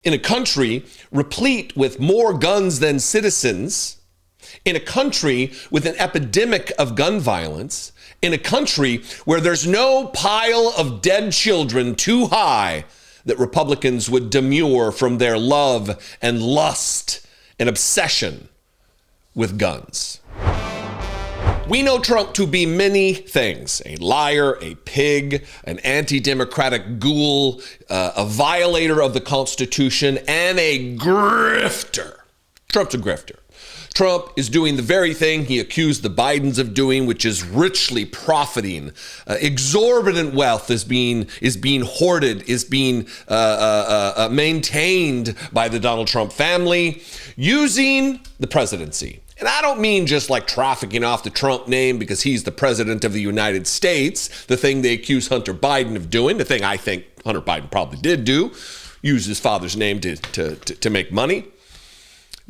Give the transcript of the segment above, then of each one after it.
In a country replete with more guns than citizens, in a country with an epidemic of gun violence, in a country where there's no pile of dead children too high that Republicans would demur from their love and lust and obsession with guns. We know Trump to be many things: a liar, a pig, an anti-democratic ghoul, a violator of the Constitution, and a grifter. Trump's a grifter. Trump is doing the very thing he accused the Bidens of doing, which is richly profiting. Exorbitant wealth is being hoarded, is being maintained by the Donald Trump family using the presidency. And I don't mean just like trafficking off the Trump name because he's the president of the United States, the thing they accuse Hunter Biden of doing, the thing I think Hunter Biden probably did do, use his father's name to make money.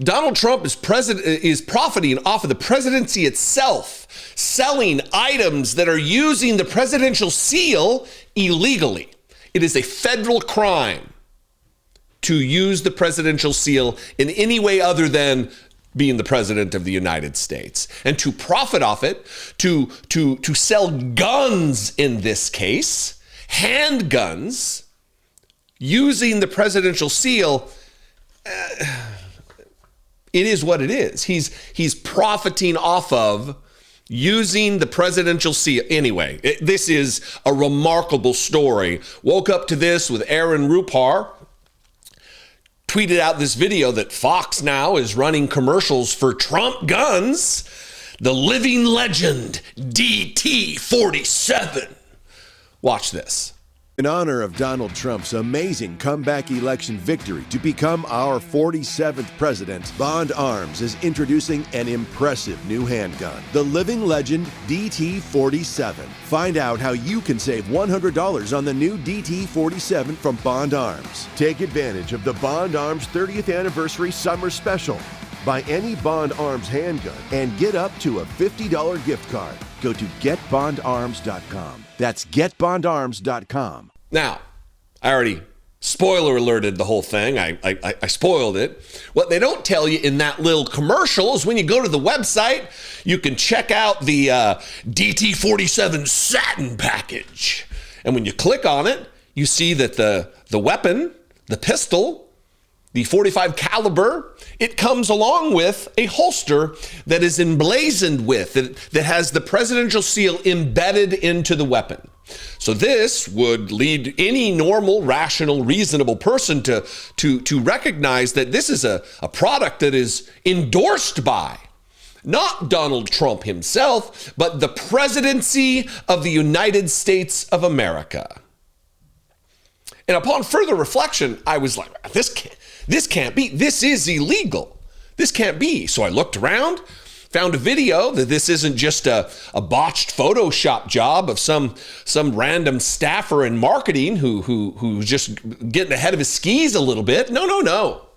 Donald Trump is profiting off of the presidency itself, selling items that are using the presidential seal illegally. It is a federal crime to use the presidential seal in any way other than being the president of the United States. And to profit off it, to sell guns in this case, handguns, using the presidential seal, it is what it is. He's profiting off of using the presidential seal. Anyway, this is a remarkable story. Woke up to this with Aaron Rupar. Tweeted out this video that Fox now is running commercials for Trump guns. The living legend, DT-47. Watch this. In honor of Donald Trump's amazing comeback election victory to become our 47th president, Bond Arms is introducing an impressive new handgun, the living legend DT-47. Find out how you can save $100 on the new DT-47 from Bond Arms. Take advantage of the Bond Arms 30th Anniversary Summer Special. Buy any Bond Arms handgun and get up to a $50 gift card. Go to getbondarms.com. That's getbondarms.com. Now, I already spoiler alerted the whole thing. I spoiled it. What they don't tell you in that little commercial is when you go to the website, you can check out the DT-47 satin package. And when you click on it, you see that the weapon, the pistol, the .45 caliber, it comes along with a holster that is emblazoned with, that has the presidential seal embedded into the weapon. So this would lead any normal, rational, reasonable person to recognize that this is a product that is endorsed by not Donald Trump himself, but the presidency of the United States of America. And upon further reflection, I was like, this can't be. This is illegal. This can't be. So I looked around, found a video that this isn't just a botched Photoshop job of some random staffer in marketing who's just getting ahead of his skis a little bit. No.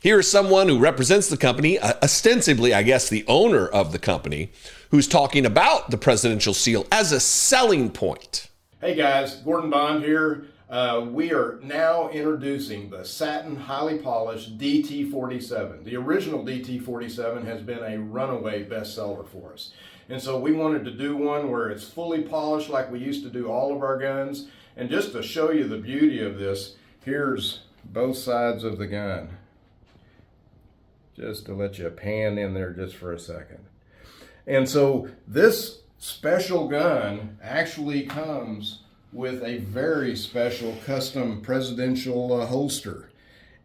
Here is someone who represents the company, ostensibly, I guess, the owner of the company, who's talking about the presidential seal as a selling point. Hey guys, Gordon Bond here. We are now introducing the satin, highly polished DT-47. The original DT-47 has been a runaway bestseller for us. And so we wanted to do one where it's fully polished like we used to do all of our guns. And just to show you the beauty of this, here's both sides of the gun. Just to let you pan in there just for a second. And so this special gun actually comes with a very special custom presidential holster.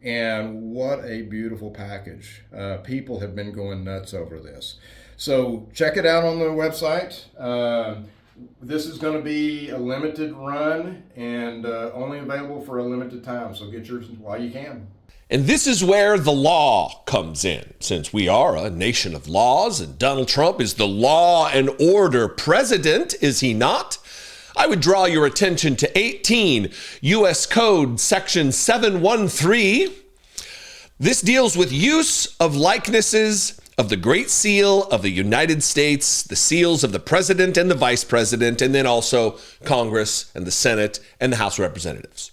And what a beautiful package. People have been going nuts over this. So check it out on the website. This is going to be a limited run and only available for a limited time. So get yours while you can. And this is where the law comes in, since we are a nation of laws and Donald Trump is the law and order president, is he not? I would draw your attention to 18 U.S. Code Section 713. This deals with use of likenesses of the Great Seal of the United States, the seals of the president and the vice president, and then also Congress and the Senate and the House of Representatives.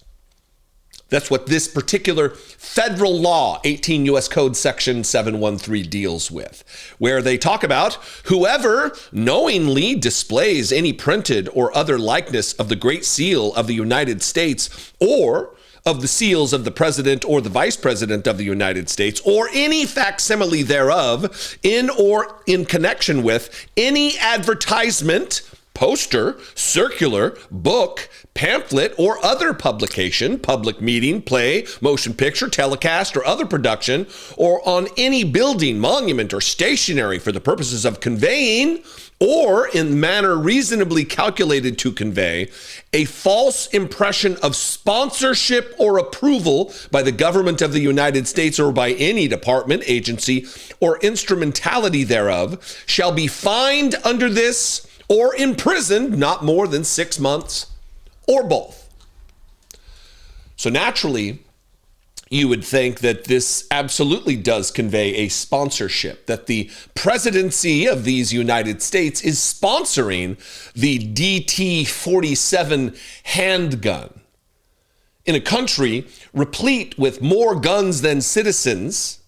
That's what this particular federal law, 18 U.S. Code Section 713, deals with, where they talk about whoever knowingly displays any printed or other likeness of the Great Seal of the United States or of the seals of the President or the Vice President of the United States or any facsimile thereof in or in connection with any advertisement, poster, circular, book, pamphlet, or other publication, public meeting, play, motion picture, telecast, or other production, or on any building, monument, or stationery for the purposes of conveying, or in manner reasonably calculated to convey, a false impression of sponsorship or approval by the government of the United States or by any department, agency, or instrumentality thereof, shall be fined under this or imprisoned not more than 6 months, or both. So naturally, you would think that this absolutely does convey a sponsorship, that the presidency of these United States is sponsoring the DT-47 handgun. In a country replete with more guns than citizens,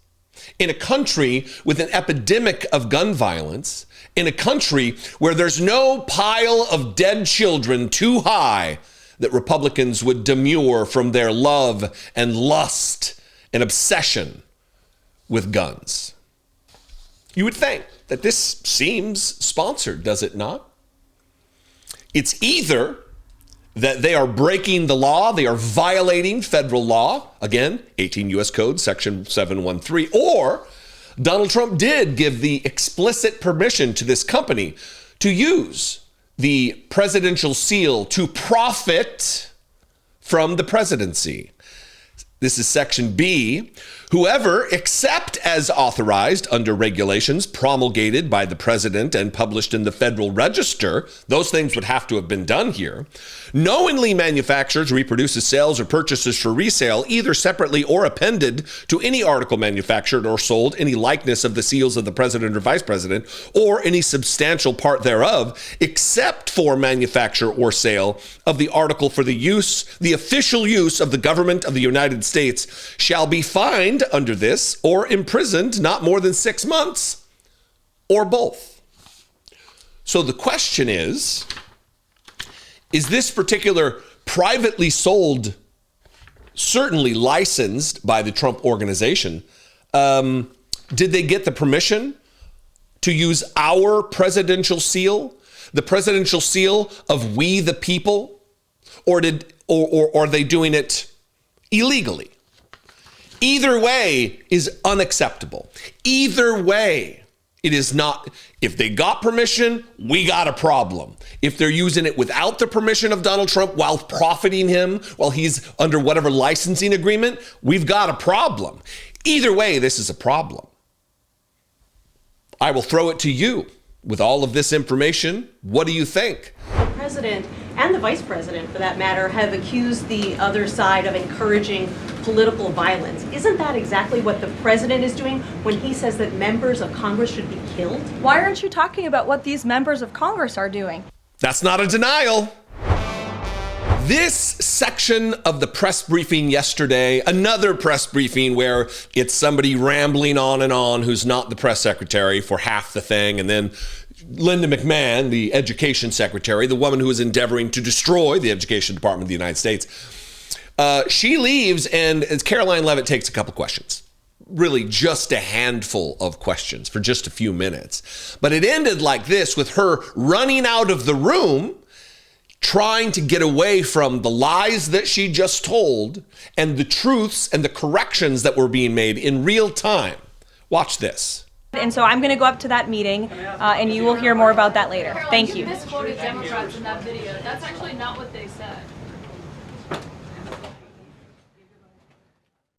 in a country with an epidemic of gun violence, in a country where there's no pile of dead children too high that Republicans would demur from their love and lust and obsession with guns. You would think that this seems sponsored, does it not? It's either that they are breaking the law, they are violating federal law, again, 18 U.S. Code, Section 713, or Donald Trump did give the explicit permission to this company to use the presidential seal to profit from the presidency. This is Section B. Whoever, except as authorized under regulations promulgated by the president and published in the Federal Register, those things would have to have been done here, knowingly manufactures, reproduces, sells, or purchases for resale, either separately or appended to any article manufactured or sold, any likeness of the seals of the president or vice president, or any substantial part thereof, except for manufacture or sale of the article for the use, the official use of the government of the United States, shall be fined under this or imprisoned not more than 6 months or both. So the question is this particular privately sold, certainly licensed by the Trump organization, did they get the permission to use our presidential seal, the presidential seal of we the people, or are they doing it illegally? Either way is unacceptable. Either way, it is not. If they got permission, we got a problem. If they're using it without the permission of Donald Trump while profiting him, while he's under whatever licensing agreement, we've got a problem. Either way, this is a problem. I will throw it to you with all of this information. What do you think? The president and the vice president, for that matter, have accused the other side of encouraging political violence. Isn't that exactly what the president is doing when he says that members of Congress should be killed? Why aren't you talking about what these members of Congress are doing? That's not a denial. This section of the press briefing yesterday, another press briefing where it's somebody rambling on and on who's not the press secretary for half the thing, and then Linda McMahon, the education secretary, the woman who is endeavoring to destroy the education department of the United States, she leaves, and as Karoline Leavitt takes a couple questions. Really just a handful of questions for just a few minutes. But it ended like this, with her running out of the room, trying to get away from the lies that she just told and the truths and the corrections that were being made in real time. Watch this. And so I'm going to go up to that meeting, and you will hear more about that later. Thank you. You misquoted Democrats in that video. That's actually not what they said.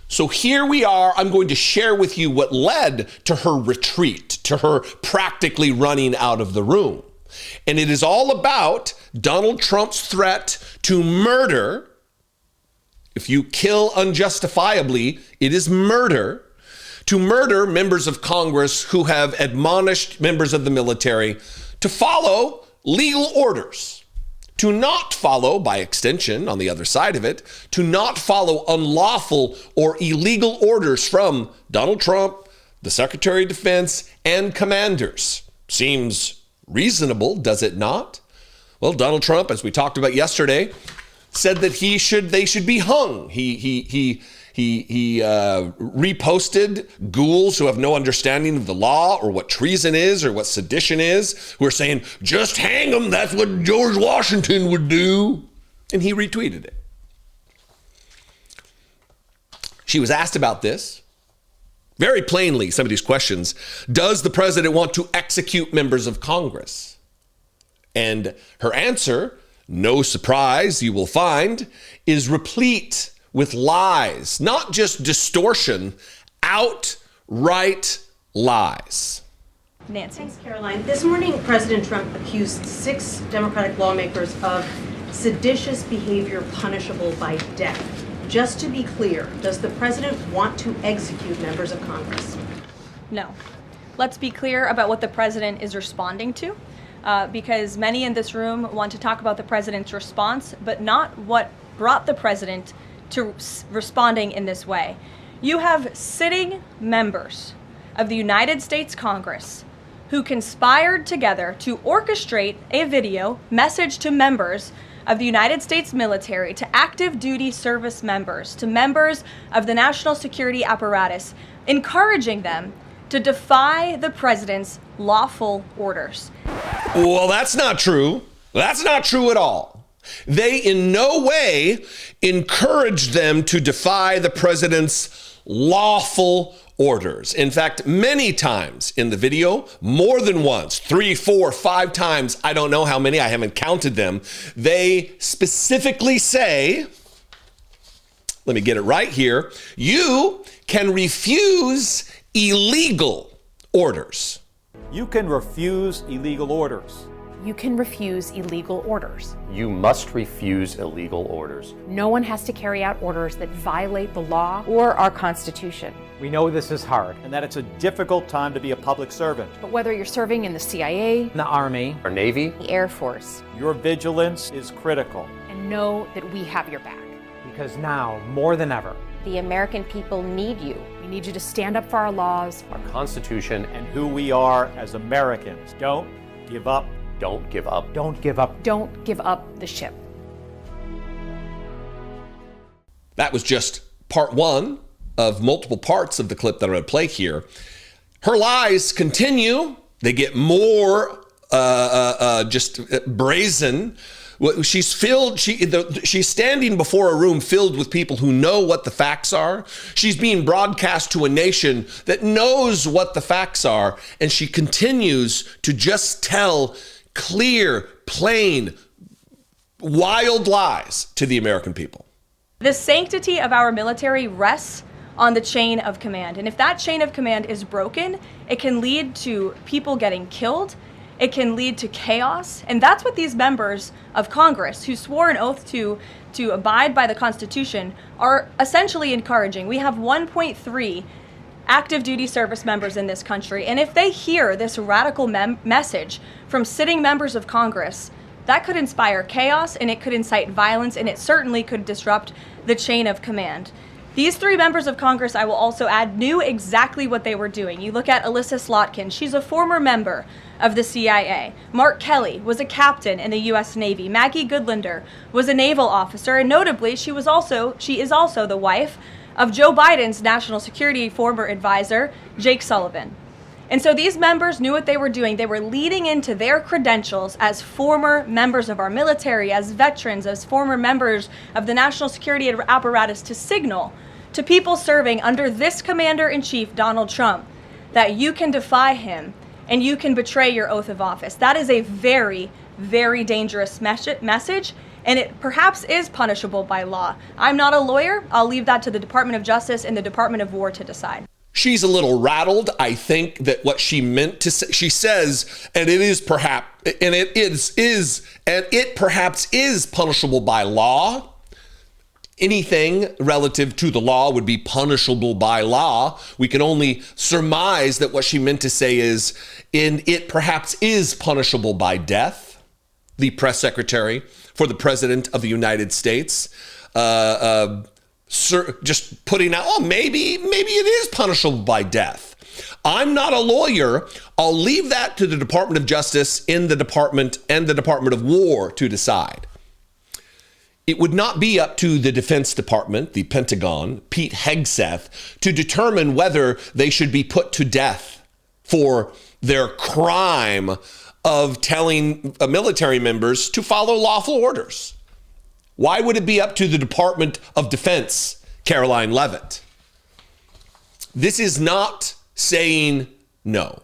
So here we are. I'm going to share with you what led to her retreat, to her practically running out of the room. And it is all about Donald Trump's threat to murder. If you kill unjustifiably, it is murder. To murder members of Congress who have admonished members of the military to follow legal orders, to not follow, by extension on the other side of it, to not follow unlawful or illegal orders from Donald Trump, the Secretary of Defense, and commanders. Seems reasonable, does it not? Well, Donald Trump, as we talked about yesterday, said that they should be hung. He reposted ghouls who have no understanding of the law or what treason is or what sedition is, who are saying, just hang them, that's what George Washington would do. And he retweeted it. She was asked about this. Very plainly, some of these questions. Does the president want to execute members of Congress? And her answer, no surprise, you will find, is replete with lies, not just distortion, outright lies. Nancy. Thanks, Karoline. This morning, President Trump accused 6 Democratic lawmakers of seditious behavior punishable by death. Just to be clear, does the president want to execute members of Congress? No. Let's be clear about what the president is responding to, because many in this room want to talk about the president's response, but not what brought the president to responding in this way. You have sitting members of the United States Congress who conspired together to orchestrate a video message to members of the United States military, to active duty service members, to members of the national security apparatus, encouraging them to defy the president's lawful orders. Well, that's not true. That's not true at all. They in no way encouraged them to defy the president's lawful orders. In fact, many times in the video, more than once, 3, 4, 5 times, I don't know how many, I haven't counted them, they specifically say, let me get it right here, you can refuse illegal orders. You can refuse illegal orders. You can refuse illegal orders. You must refuse illegal orders. No one has to carry out orders that violate the law or our Constitution. We know this is hard and that it's a difficult time to be a public servant. But whether you're serving in the CIA, The Army, Our Navy, the Air Force, your vigilance is critical. and know that we have your back. Because now, more than ever, The American people need you. We need you to stand up for our laws. our Constitution, And who we are as Americans. Don't give up. don't give up. don't give up. Don't give up the ship. That was just part 1 of multiple parts of the clip that I'm going to play here. Her lies continue. They get more just brazen. She's standing before a room filled with people who know what the facts are. She's being broadcast to a nation that knows what the facts are, and she continues to just tell clear, plain, wild lies to the American people. The sanctity of our military rests on the chain of command. And if that chain of command is broken, it can lead to people getting killed. It can lead to chaos. And that's what these members of Congress who swore an oath to abide by the Constitution are essentially encouraging. We have 1.3 active duty service members in this country. And if they hear this radical message from sitting members of Congress, that could inspire chaos, and it could incite violence, and it certainly could disrupt the chain of command. These 3 members of Congress, I will also add, knew exactly what they were doing. You look at Alyssa Slotkin. She's a former member of the CIA. Mark Kelly was a captain in the U.S. Navy. Maggie Goodlander was a naval officer, and notably, she is also the wife of Joe Biden's national security former advisor, Jake Sullivan. And so these members knew what they were doing. They were leading into their credentials as former members of our military, as veterans, as former members of the national security apparatus to signal to people serving under this commander-in-chief, Donald Trump, that you can defy him and you can betray your oath of office. That is a very, very dangerous message, and it perhaps is punishable by law. I'm not a lawyer. I'll leave that to the Department of Justice and the Department of War to decide. She's a little rattled. I think that what she meant to say, she says, and it perhaps is punishable by law. Anything relative to the law would be punishable by law. We can only surmise that what she meant to say is, it perhaps is punishable by death. the press secretary for the President of the United States, just putting out, oh, maybe it is punishable by death. I'm not a lawyer. I'll leave that to the Department of Justice in the Department and the Department of War to decide. It would not be up to the Defense Department, the Pentagon, Pete Hegseth, to determine whether they should be put to death for their crime of telling military members to follow lawful orders. Why would it be up to the Department of Defense, Karoline Leavitt? This is not saying no.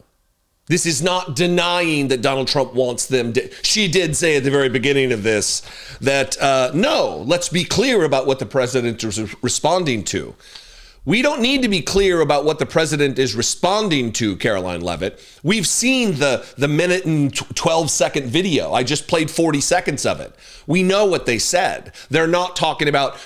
This is not denying that Donald Trump wants them to. She did say at the very beginning of this that, no, let's be clear about what the president is responding to. We don't need to be clear about what the president is responding to, Karoline Leavitt. We've seen the minute and 12-second video. I just played 40 seconds of it. We know what they said. They're not talking about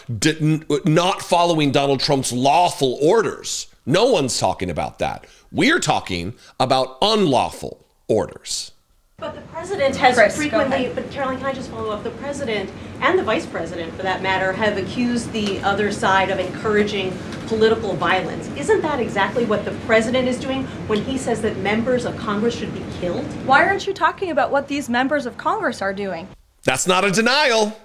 not following Donald Trump's lawful orders. No one's talking about that. We're talking about unlawful orders. But the president has frequently, but Karoline, can I just follow up? The president and the vice president, for that matter, have accused the other side of encouraging political violence. Isn't that exactly what the president is doing when he says that members of Congress should be killed? Why aren't you talking about what these members of Congress are doing? That's not a denial.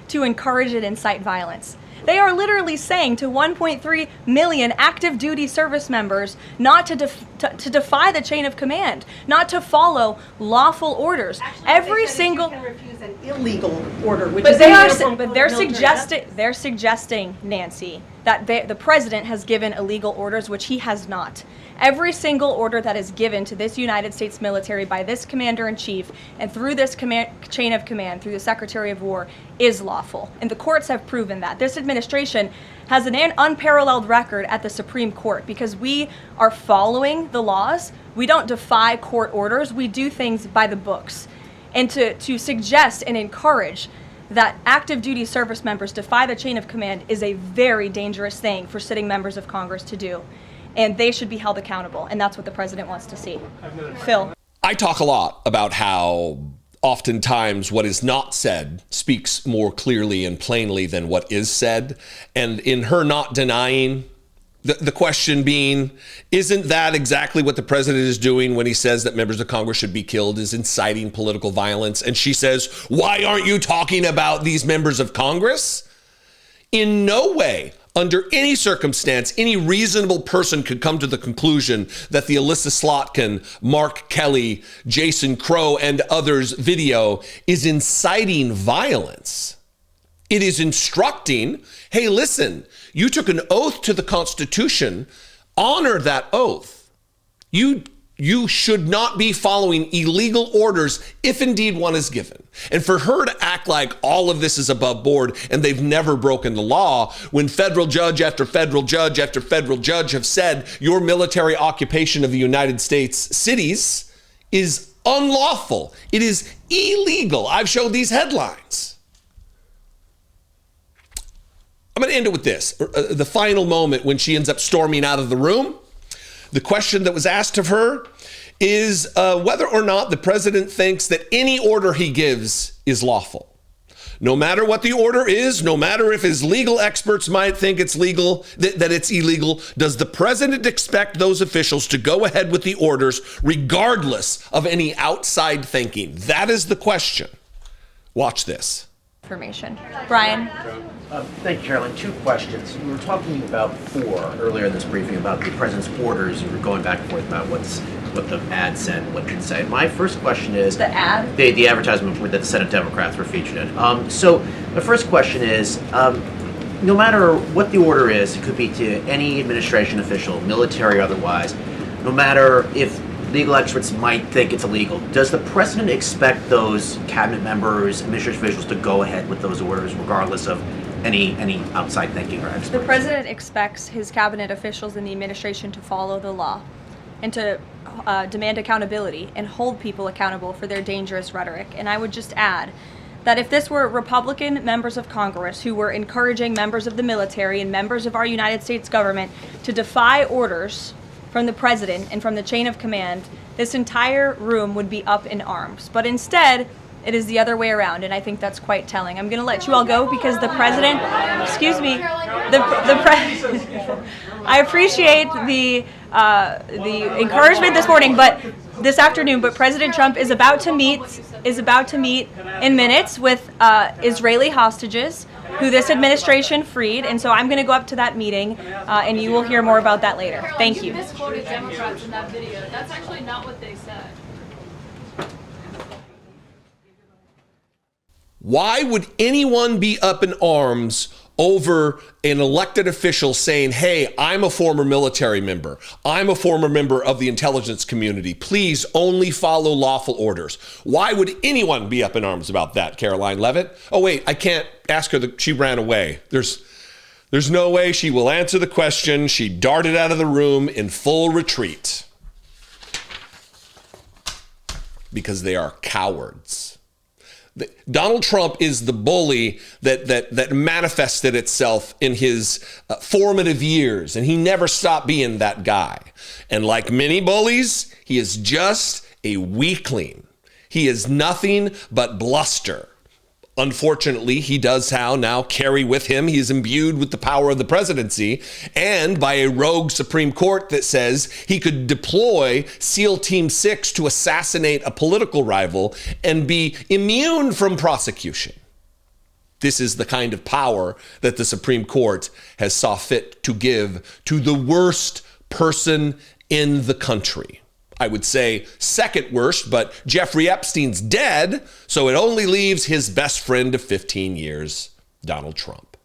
To encourage and incite violence. They are literally saying to 1.3 million active duty service members not to defy the chain of command, not to follow lawful orders. Actually, every single you can refuse an illegal order, which but is they're suggesting, Nancy, that the president has given illegal orders, which he has not. Every single order that is given to this United States military by this commander-in-chief and through this chain of command, through the Secretary of War, is lawful. And the courts have proven that. This administration has an unparalleled record at the Supreme Court because we are following the laws. We don't defy court orders. We do things by the books. And to suggest and encourage that active duty service members defy the chain of command is a very dangerous thing for sitting members of Congress to do. And they should be held accountable. And that's what the president wants to see. Phil. I talk a lot about how oftentimes what is not said speaks more clearly and plainly than what is said. And in her not denying, the question being, isn't that exactly what the president is doing when he says that members of Congress should be killed, is inciting political violence? And she says, why aren't you talking about these members of Congress? In no way, under any circumstance, any reasonable person could come to the conclusion that the Alyssa Slotkin, Mark Kelly, Jason Crow, and others' video is inciting violence. It is instructing, hey, listen, you took an oath to the Constitution, honor that oath. You should not be following illegal orders if indeed one is given. And for her to act like all of this is above board and they've never broken the law, when federal judge after federal judge after federal judge have said your military occupation of the United States cities is unlawful. It is illegal. I've showed these headlines. I'm going to end it with this. The final moment when she ends up storming out of the room. The question that was asked of her is whether or not the president thinks that any order he gives is lawful. No matter what the order is, no matter if his legal experts might think it's legal, that it's illegal, does the president expect those officials to go ahead with the orders regardless of any outside thinking? That is the question. Watch this. Information. Brian. Thank you, Caroline. Two questions. We were talking about earlier in this briefing about the president's orders. You were going back and forth about what the ad said and what it didn't say. My first question is the ad, the advertisement that the Senate Democrats were featured in. So the first question is, no matter what the order is, it could be to any administration official, military or otherwise. No matter if legal experts might think it's illegal, does the president expect those cabinet members, administration officials to go ahead with those orders regardless of any outside thinking or experts? The president expects his cabinet officials in the administration to follow the law and to demand accountability and hold people accountable for their dangerous rhetoric. And I would just add that if this were Republican members of Congress who were encouraging members of the military and members of our United States government to defy orders from the president and from the chain of command, this entire room would be up in arms. But instead, It is the other way around, and I think that's quite telling. I'm going to let you all go because the president, excuse me, I appreciate the encouragement this morning, but this afternoon. But President Trump is about to meet in minutes with Israeli hostages who this administration freed, and so I'm going to go up to that meeting, and you will hear more about that later. Thank you. You misquoted Democrats in that video. That's actually not what they said. Why would anyone be up in arms over an elected official saying, hey, I'm a former military member. I'm a former member of the intelligence community. Please only follow lawful orders. Why would anyone be up in arms about that, Karoline Leavitt? Oh, wait, I can't ask her that she ran away. There's no way she will answer the question. She darted out of the room in full retreat because they are cowards. Donald Trump is the bully that manifested itself in his formative years, and he never stopped being that guy. And like many bullies, he is just a weakling. He is nothing but bluster. Unfortunately, he does now carry with him, he is imbued with the power of the presidency and by a rogue Supreme Court that says he could deploy SEAL Team 6 to assassinate a political rival and be immune from prosecution. This is the kind of power that the Supreme Court has saw fit to give to the worst person in the country. I would say second worst, but Jeffrey Epstein's dead, so it only leaves his best friend of 15 years, Donald Trump.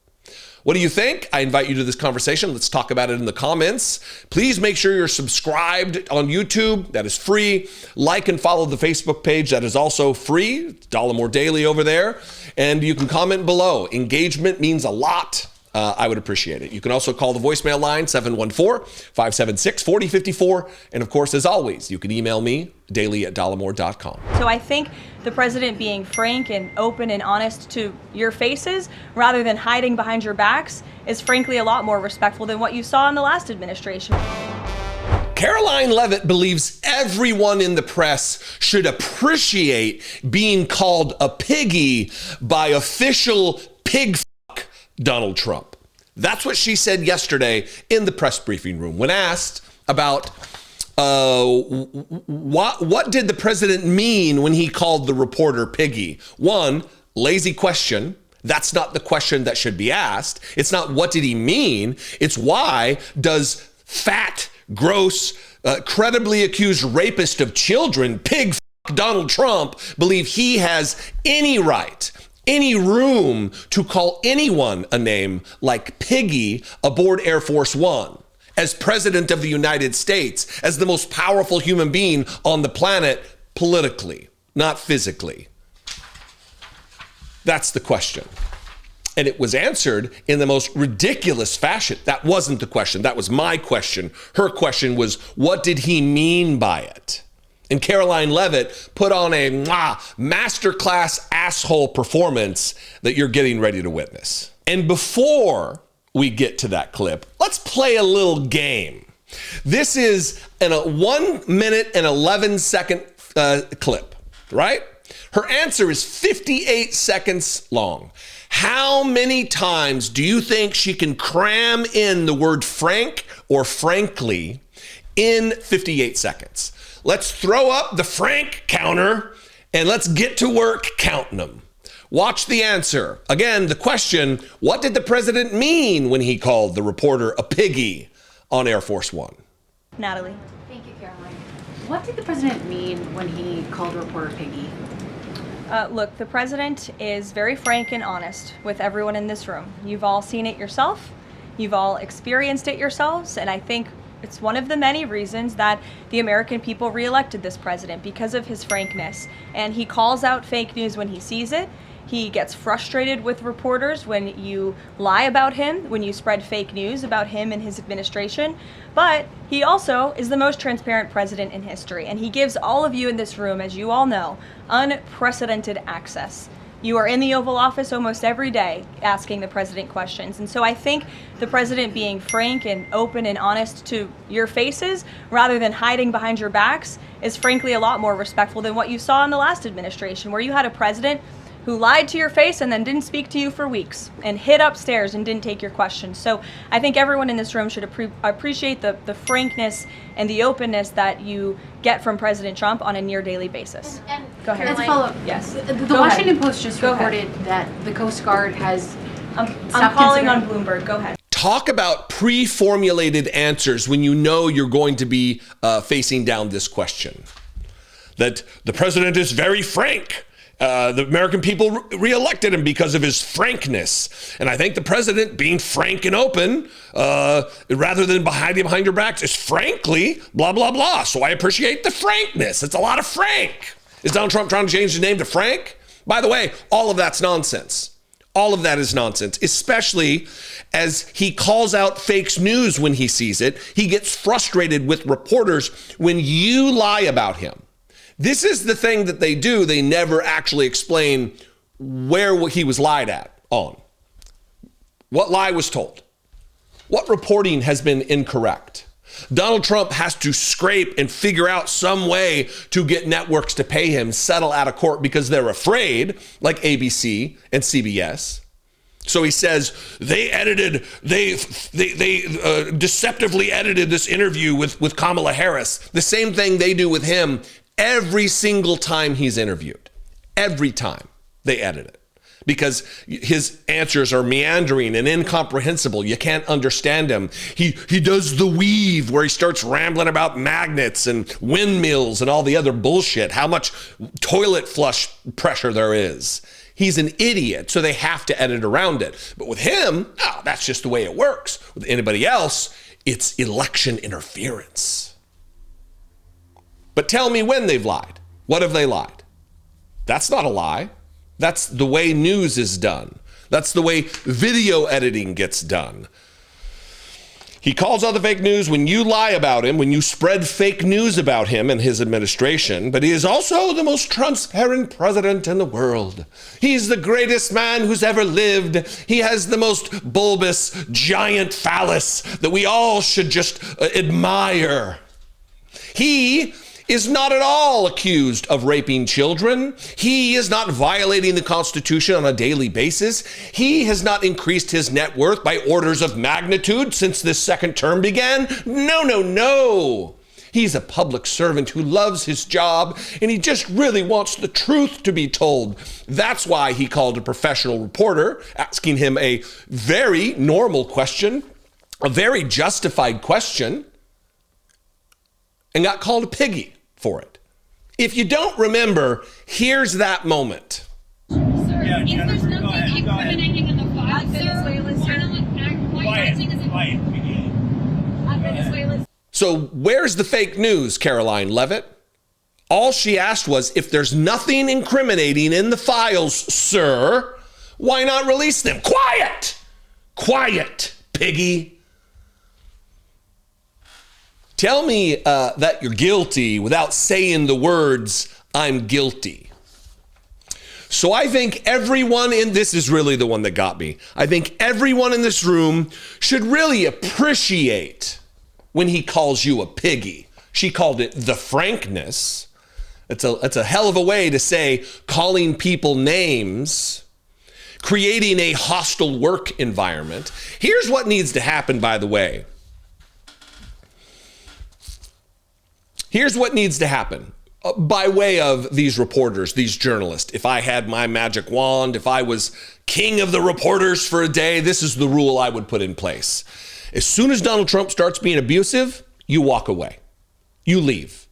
What do you think? I invite you to this conversation. Let's talk about it in the comments. Please make sure you're subscribed on YouTube. That is free. Like and follow the Facebook page. That is also free. It's Dollemore Daily over there. And you can comment below. Engagement means a lot. I would appreciate it. You can also call the voicemail line, 714-576-4054. And of course, as always, you can email me, daily@dollemore.com. So I think the president being frank and open and honest to your faces, rather than hiding behind your backs, is frankly a lot more respectful than what you saw in the last administration. Karoline Leavitt believes everyone in the press should appreciate being called a piggy by official pig Donald Trump. That's what she said yesterday in the press briefing room when asked about what did the president mean when he called the reporter piggy. One, lazy question. That's not the question that should be asked. It's not what did he mean. It's why does fat, gross, credibly accused rapist of children, pig Donald Trump, believe he has any right, any room to call anyone a name like Piggy aboard Air Force One, as president of the United States, as the most powerful human being on the planet politically, not physically? That's the question. And it was answered in the most ridiculous fashion. That wasn't the question. That was my question. Her question was, what did he mean by it? And Karoline Leavitt put on a masterclass asshole performance that you're getting ready to witness. And before we get to that clip, let's play a little game. This is a 1 minute and 11 second clip, right? Her answer is 58 seconds long. How many times do you think she can cram in the word frank or frankly in 58 seconds? Let's throw up the frank counter and let's get to work counting them. Watch the answer. Again, the question, what did the president mean when he called the reporter a piggy on Air Force One? Natalie. Thank you, Caroline. What did the president mean when he called the reporter piggy? Look, the president is very frank and honest with everyone in this room. You've all seen it yourself. You've all experienced it yourselves, and I think it's one of the many reasons that the American people reelected this president, because of his frankness. And he calls out fake news when he sees it. He gets frustrated with reporters when you lie about him, when you spread fake news about him and his administration. But he also is the most transparent president in history. And he gives all of you in this room, as you all know, unprecedented access You are in the Oval Office almost every day asking the president questions. And so I think the president being frank and open and honest to your faces rather than hiding behind your backs is frankly a lot more respectful than what you saw in the last administration, where you had a president who lied to your face and then didn't speak to you for weeks and hid upstairs and didn't take your questions. So I think everyone in this room should appreciate the frankness and the openness that you get from President Trump on a near daily basis. And go ahead. As a follow-up, yes. The Washington Post just reported that the Coast Guard has. I'm calling on Bloomberg. Go ahead. Talk about pre-formulated answers when you know you're going to be facing down this question. That the president is very frank. The American people reelected him because of his frankness. And I think the president being frank and open, rather than hiding behind your backs, is frankly blah, blah, blah. So I appreciate the frankness. It's a lot of frank. Is Donald Trump trying to change his name to Frank? By the way, all of that's nonsense. All of that is nonsense, especially as he calls out fake news when he sees it. He gets frustrated with reporters when you lie about him. This is the thing that they do. They never actually explain where he was lied on. What lie was told? What reporting has been incorrect? Donald Trump has to scrape and figure out some way to get networks to pay him, settle out of court because they're afraid, like ABC and CBS. So he says they deceptively edited this interview with Kamala Harris. The same thing they do with him every single time he's interviewed. Every time they edit it. Because his answers are meandering and incomprehensible. You can't understand him. He does the weave where he starts rambling about magnets and windmills and all the other bullshit, how much toilet flush pressure there is. He's an idiot, so they have to edit around it. But with him, that's just the way it works. With anybody else, it's election interference. But tell me when they've lied. What have they lied? That's not a lie. That's the way news is done. That's the way video editing gets done. He calls out the fake news when you lie about him, when you spread fake news about him and his administration, but he is also the most transparent president in the world. He's the greatest man who's ever lived. He has the most bulbous, giant phallus that we all should just admire. He is not at all accused of raping children. He is not violating the Constitution on a daily basis. He has not increased his net worth by orders of magnitude since this second term began. No. He's a public servant who loves his job, and he just really wants the truth to be told. That's why he called a professional reporter, asking him a very normal question, a very justified question, and got called a piggy for it. If you don't remember, here's that moment. Sir, if there's nothing incriminating in the file, Venezuela. So where's the fake news, Karoline Leavitt? All she asked was, if there's nothing incriminating in the files, sir, why not release them? Quiet, piggy. Tell me that you're guilty without saying the words, I'm guilty. So I think everyone this is really the one that got me. I think everyone in this room should really appreciate when he calls you a piggy. She called it the frankness. It's a hell of a way to say calling people names, creating a hostile work environment. Here's what needs to happen, by the way. Here's what needs to happen by way of these reporters, these journalists. If I had my magic wand, if I was king of the reporters for a day, this is the rule I would put in place. As soon as Donald Trump starts being abusive, you walk away. You leave.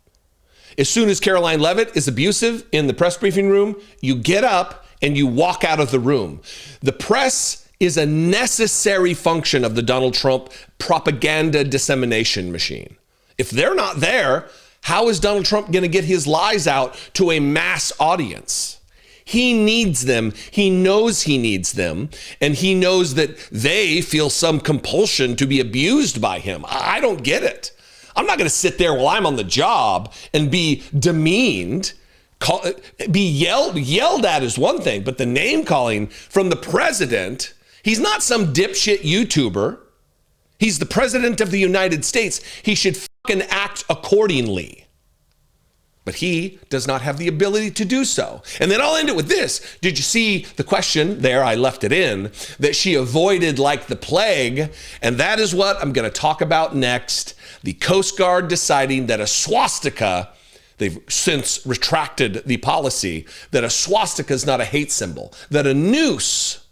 As soon as Karoline Leavitt is abusive in the press briefing room, you get up and you walk out of the room. The press is a necessary function of the Donald Trump propaganda dissemination machine. If they're not there, how is Donald Trump going to get his lies out to a mass audience? He needs them. He knows he needs them. And he knows that they feel some compulsion to be abused by him. I don't get it. I'm not going to sit there while I'm on the job and be demeaned, be yelled at is one thing, but the name calling from the president, he's not some dipshit YouTuber. He's the president of the United States. He should fucking act accordingly. But he does not have the ability to do so. And then I'll end it with this. Did you see the question there? I left it in, that she avoided like the plague. And that is what I'm going to talk about next. The Coast Guard deciding that a swastika, they've since retracted the policy, that a swastika is not a hate symbol, that a noose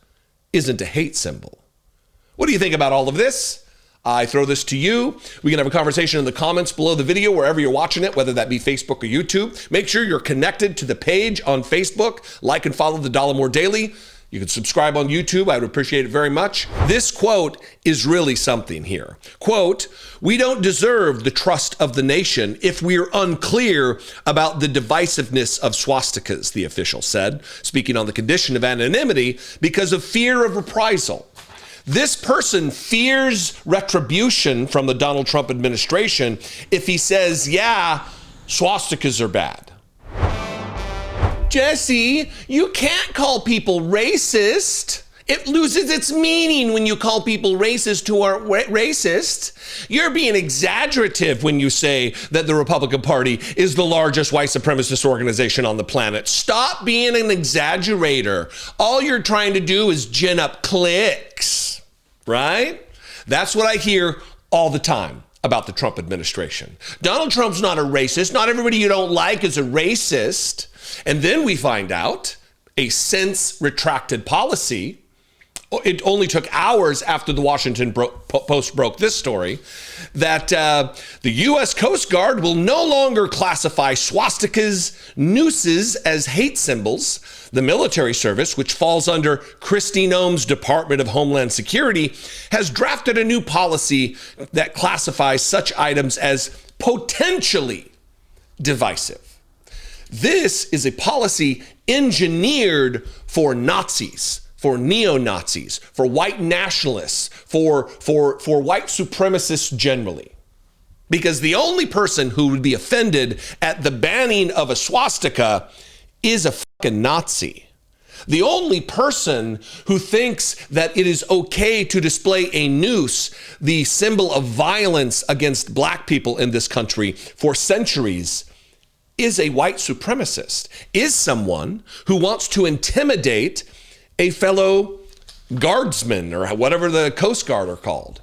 isn't a hate symbol. What do you think about all of this? I throw this to you. We can have a conversation in the comments below the video, wherever you're watching it, whether that be Facebook or YouTube. Make sure you're connected to the page on Facebook. Like and follow the Dollemore Daily. You can subscribe on YouTube. I would appreciate it very much. This quote is really something here. Quote, "We don't deserve the trust of the nation if we're unclear about the divisiveness of swastikas," the official said, speaking on the condition of anonymity because of fear of reprisal. This person fears retribution from the Donald Trump administration if he says, yeah, swastikas are bad. Jesse, you can't call people racist. It loses its meaning when you call people racist who aren't racist. You're being exaggerative when you say that the Republican Party is the largest white supremacist organization on the planet. Stop being an exaggerator. All you're trying to do is gin up clicks, right? That's what I hear all the time about the Trump administration. Donald Trump's not a racist. Not everybody you don't like is a racist. And then we find out a since retracted policy. It only took hours after the Washington Post broke this story, that the U.S. Coast Guard will no longer classify swastikas, nooses as hate symbols. The military service, which falls under Kristi Noem's Department of Homeland Security, has drafted a new policy that classifies such items as potentially divisive. This is a policy engineered for Nazis, for neo-Nazis, for white nationalists, for white supremacists generally. Because the only person who would be offended at the banning of a swastika is a fucking Nazi. The only person who thinks that it is okay to display a noose, the symbol of violence against black people in this country for centuries, is a white supremacist, is someone who wants to intimidate a fellow guardsman, or whatever the Coast Guard are called.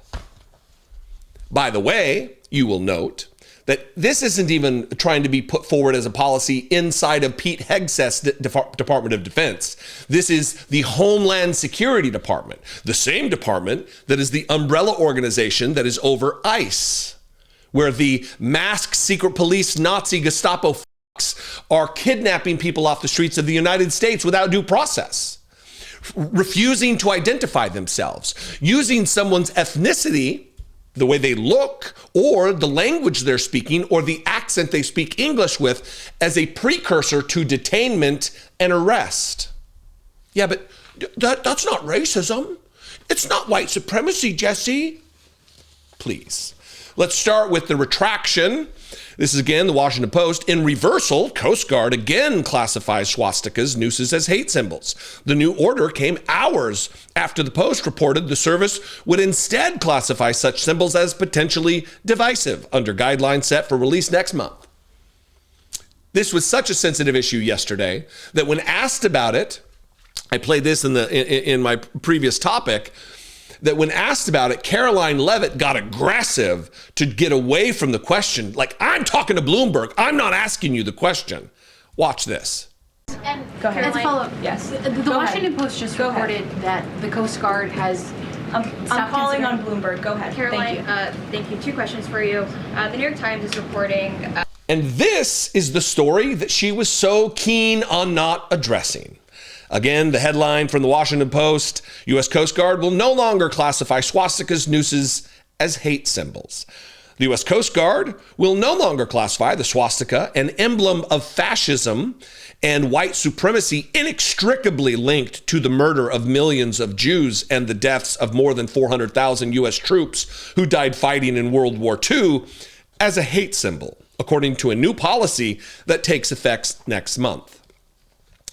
By the way, you will note that this isn't even trying to be put forward as a policy inside of Pete Hegseth's Department of Defense. This is the Homeland Security Department, the same department that is the umbrella organization that is over ICE, where the masked secret police Nazi Gestapo are kidnapping people off the streets of the United States without due process, refusing to identify themselves, using someone's ethnicity, the way they look, or the language they're speaking, or the accent they speak English with, as a precursor to detainment and arrest. Yeah, but that's not racism. It's not white supremacy, Jesse. Please. Let's start with the retraction. This is again the Washington Post. In reversal, Coast Guard again classifies swastikas, nooses as hate symbols. The new order came hours after the Post reported the service would instead classify such symbols as potentially divisive under guidelines set for release next month. This was such a sensitive issue yesterday that when asked about it, I played this in my previous topic, that when asked about it, Karoline Leavitt got aggressive to get away from the question. Like, I'm talking to Bloomberg. I'm not asking you the question. Watch this. And go ahead. Let's follow up. Yes. The Washington Post just reported that the Coast Guard has I'm calling on Bloomberg. Go ahead. Caroline, thank you. 2 questions for you. The New York Times is reporting... and this is the story that she was so keen on not addressing. Again, the headline from the Washington Post, U.S. Coast Guard will no longer classify swastikas, nooses as hate symbols. The U.S. Coast Guard will no longer classify the swastika, an emblem of fascism and white supremacy inextricably linked to the murder of millions of Jews and the deaths of more than 400,000 U.S. troops who died fighting in World War II, as a hate symbol. according to a new policy that takes effect next month.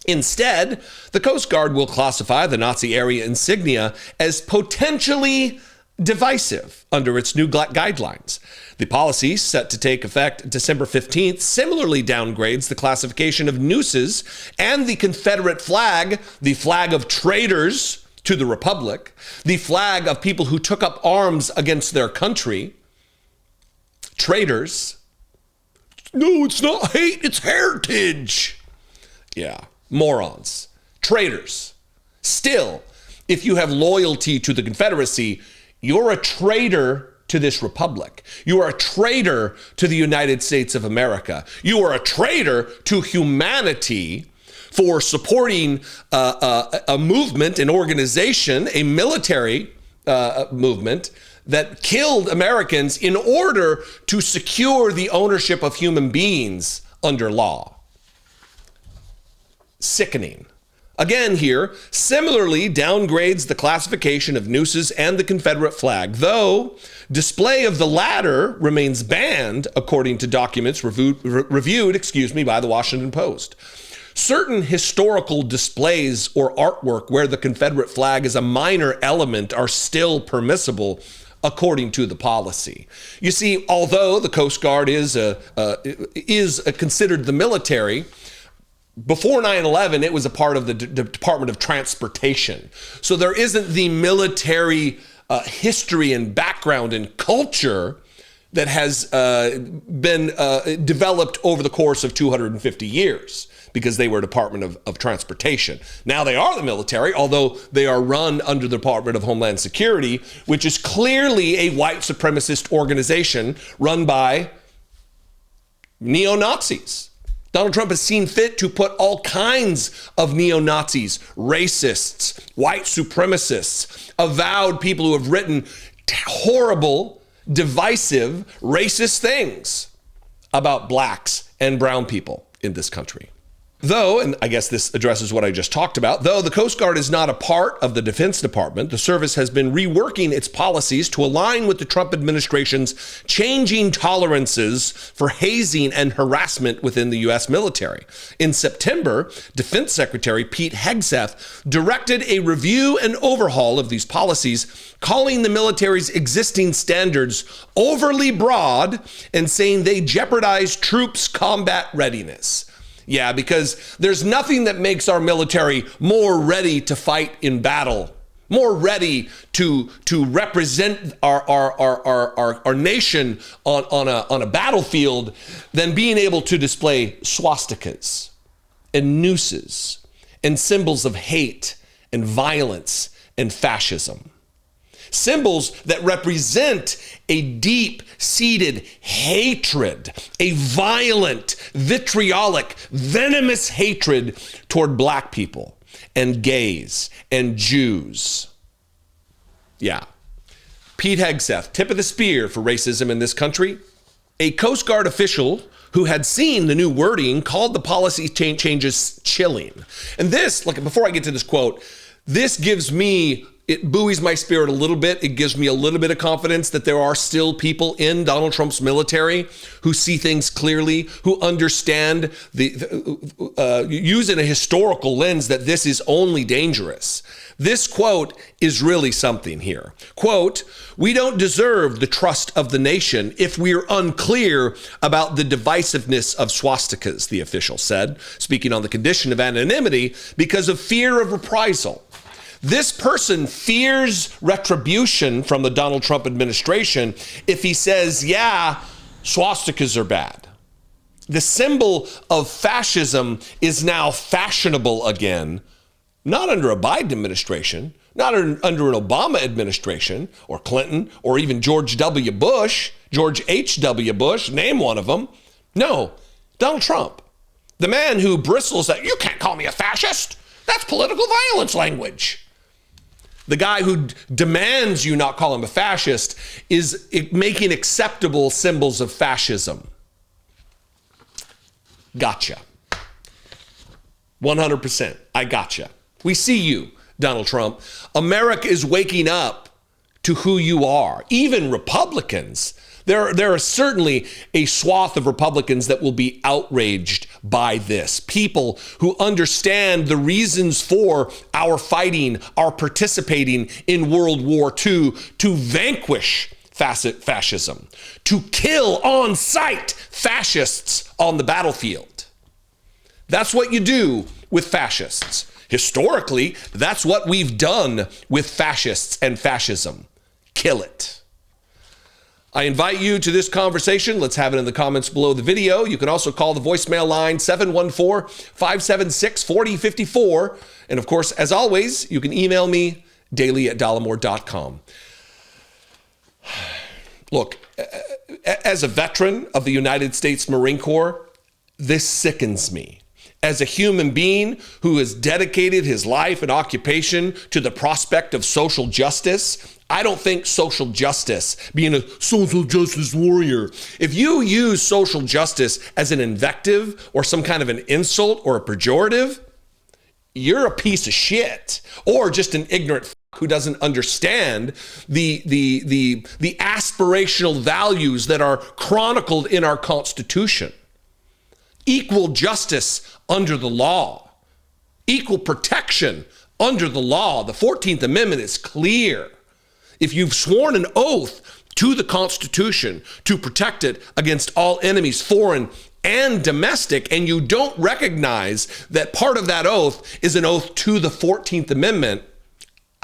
Instead, the Coast Guard will classify the Nazi-era insignia as potentially divisive under its new guidelines. The policy, set to take effect December 15th, similarly downgrades the classification of nooses and the Confederate flag, the flag of traitors to the Republic, the flag of people who took up arms against their country. Traitors. No, it's not hate, it's heritage. Yeah, morons. Traitors. Still, if you have loyalty to the Confederacy, you're a traitor to this republic. You are a traitor to the United States of America. You are a traitor to humanity for supporting a movement, an organization, a military movement that killed Americans in order to secure the ownership of human beings under law. Sickening. Again here, similarly downgrades the classification of nooses and the Confederate flag, though display of the latter remains banned, according to documents reviewed by the Washington Post. Certain historical displays or artwork where the Confederate flag is a minor element are still permissible, according to the policy. You see, although the Coast Guard is considered the military, before 9/11, it was a part of the Department of Transportation. So there isn't the military history and background and culture that has been developed over the course of 250 years because they were Department of Transportation. Now they are the military, although they are run under the Department of Homeland Security, which is clearly a white supremacist organization run by neo-Nazis. Donald Trump has seen fit to put all kinds of neo-Nazis, racists, white supremacists, avowed people who have written horrible, divisive, racist things about blacks and brown people in this country. Though, and I guess this addresses what I just talked about, though the Coast Guard is not a part of the Defense Department, the service has been reworking its policies to align with the Trump administration's changing tolerances for hazing and harassment within the U.S. military. In September, Defense Secretary Pete Hegseth directed a review and overhaul of these policies, calling the military's existing standards overly broad and saying they jeopardize troops' combat readiness. Yeah, because there's nothing that makes our military more ready to fight in battle, more ready to represent our nation on a battlefield than being able to display swastikas and nooses and symbols of hate and violence and fascism. Symbols that represent a deep-seated hatred, a violent, vitriolic, venomous hatred toward black people and gays and Jews. Yeah. Pete Hegseth, tip of the spear for racism in this country. A Coast Guard official who had seen the new wording called the policy changes chilling. And this, like, before I get to this quote, this gives me, it buoys my spirit a little bit. It gives me a little bit of confidence that there are still people in Donald Trump's military who see things clearly, who understand using a historical lens that this is only dangerous. This quote is really something here. Quote, "We don't deserve the trust of the nation if we're unclear about the divisiveness of swastikas," the official said, speaking on the condition of anonymity because of fear of reprisal. This person fears retribution from the Donald Trump administration if he says, yeah, swastikas are bad. The symbol of fascism is now fashionable again, not under a Biden administration, not under an Obama administration, or Clinton, or even George W. Bush, George H.W. Bush, name one of them. No, Donald Trump, the man who bristles at, you can't call me a fascist. That's political violence language. The guy who demands you not call him a fascist is making acceptable symbols of fascism. Gotcha. 100%. I gotcha. We see you, Donald Trump. America is waking up to who you are. Even Republicans, There are certainly a swath of Republicans that will be outraged by this. People who understand the reasons for our fighting, our participating in World War II to vanquish fascism, to kill on sight fascists on the battlefield. That's what you do with fascists. Historically, that's what we've done with fascists and fascism. Kill it. I invite you to this conversation. Let's have it in the comments below the video. You can also call the voicemail line 714-576-4054. And of course, as always, you can email me daily@dollemore.com. Look, as a veteran of the United States Marine Corps, this sickens me. As a human being who has dedicated his life and occupation to the prospect of social justice, I don't think social justice, being a social justice warrior, if you use social justice as an invective or some kind of an insult or a pejorative, you're a piece of shit or just an ignorant who doesn't understand the aspirational values that are chronicled in our Constitution. Equal justice under the law, equal protection under the law. The 14th Amendment is clear. If you've sworn an oath to the Constitution to protect it against all enemies, foreign and domestic, and you don't recognize that part of that oath is an oath to the 14th Amendment,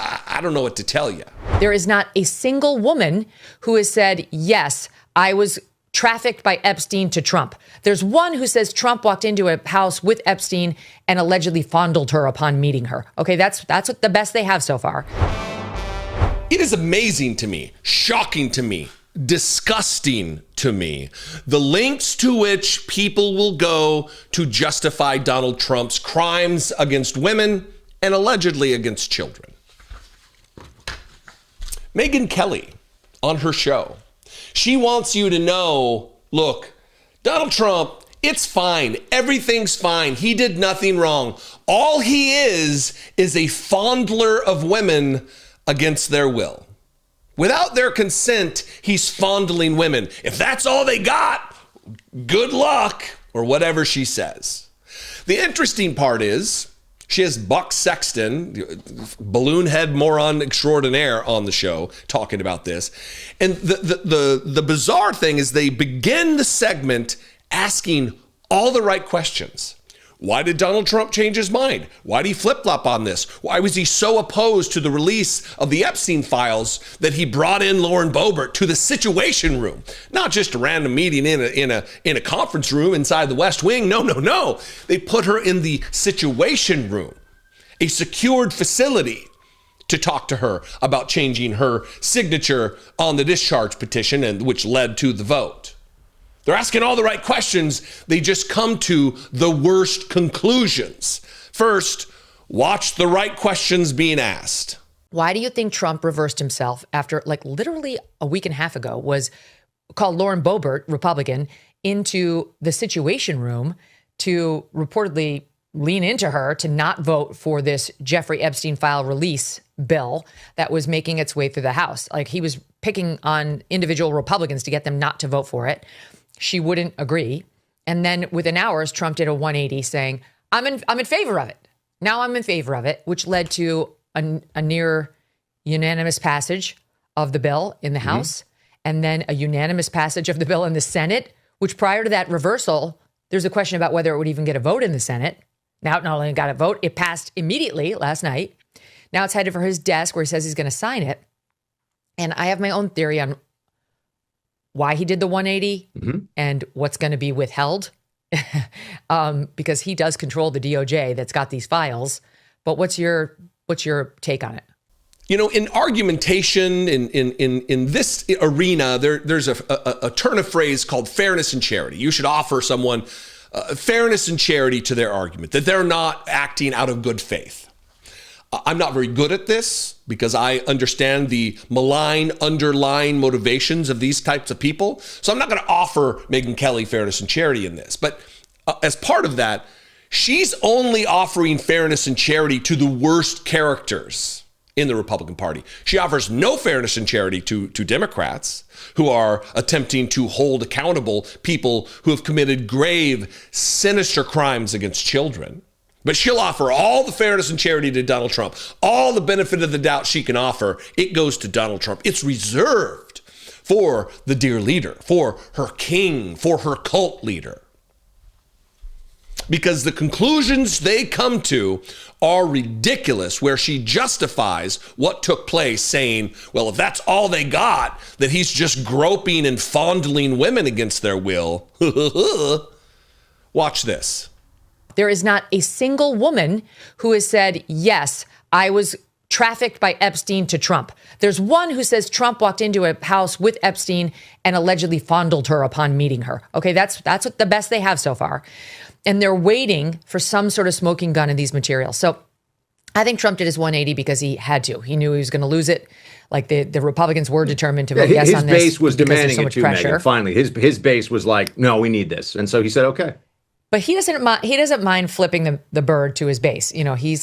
I don't know what to tell you. There is not a single woman who has said, yes, I was trafficked by Epstein to Trump. There's one who says Trump walked into a house with Epstein and allegedly fondled her upon meeting her. Okay, that's what the best they have so far. It is amazing to me, shocking to me, disgusting to me, the lengths to which people will go to justify Donald Trump's crimes against women and allegedly against children. Megyn Kelly on her show, she wants you to know, look, Donald Trump, it's fine. Everything's fine. He did nothing wrong. All he is a fondler of women against their will. Without their consent, he's fondling women. If that's all they got, good luck, or whatever she says. The interesting part is she has Buck Sexton, balloon head moron extraordinaire, on the show talking about this. And the bizarre thing is they begin the segment asking all the right questions. Why did Donald Trump change his mind? Why did he flip-flop on this? Why was he so opposed to the release of the Epstein files that he brought in Lauren Boebert to the Situation Room? Not just a random meeting in a conference room inside the West Wing. No. They put her in the Situation Room, a secured facility, to talk to her about changing her signature on the discharge petition, and which led to the vote. They're asking all the right questions. They just come to the worst conclusions. First, watch the right questions being asked. Why do you think Trump reversed himself after, like, literally a week and a half ago, was called Lauren Boebert, Republican, into the Situation Room to reportedly lean into her to not vote for this Jeffrey Epstein file release bill that was making its way through the House? Like, he was picking on individual Republicans to get them not to vote for it. She wouldn't agree. And then within hours, Trump did a 180 saying, I'm in favor of it. Now I'm in favor of it, which led to a near unanimous passage of the bill in the House, and then a unanimous passage of the bill in the Senate, which prior to that reversal, there's a question about whether it would even get a vote in the Senate. Now it not only got a vote, it passed immediately last night. Now it's headed for his desk where he says he's going to sign it. And I have my own theory on why he did the 180 and what's going to be withheld, because he does control the DOJ that's got these files. But what's your take on it? You know, in argumentation, in this arena, there's a turn of phrase called fairness and charity. You should offer someone fairness and charity to their argument, that they're not acting out of good faith. I'm not very good at this because I understand the malign underlying motivations of these types of people. So I'm not going to offer Megyn Kelly fairness and charity in this. But as part of that, she's only offering fairness and charity to the worst characters in the Republican Party. She offers no fairness and charity to Democrats who are attempting to hold accountable people who have committed grave, sinister crimes against children. But she'll offer all the fairness and charity to Donald Trump. All the benefit of the doubt she can offer, it goes to Donald Trump. It's reserved for the dear leader, for her king, for her cult leader. Because the conclusions they come to are ridiculous, where she justifies what took place, saying, well, if that's all they got, that he's just groping and fondling women against their will. Watch this. There is not a single woman who has said, yes, I was trafficked by Epstein to Trump. There's one who says Trump walked into a house with Epstein and allegedly fondled her upon meeting her. Okay, that's the best they have so far. And they're waiting for some sort of smoking gun in these materials. So I think Trump did his 180 because he had to. He knew he was going to lose it. Like the Republicans were determined to vote yes on this. His base was demanding so it too, Megyn. Finally, his base was like, no, we need this. And so he said, okay. But he doesn't mind flipping the bird to his base. You know, he's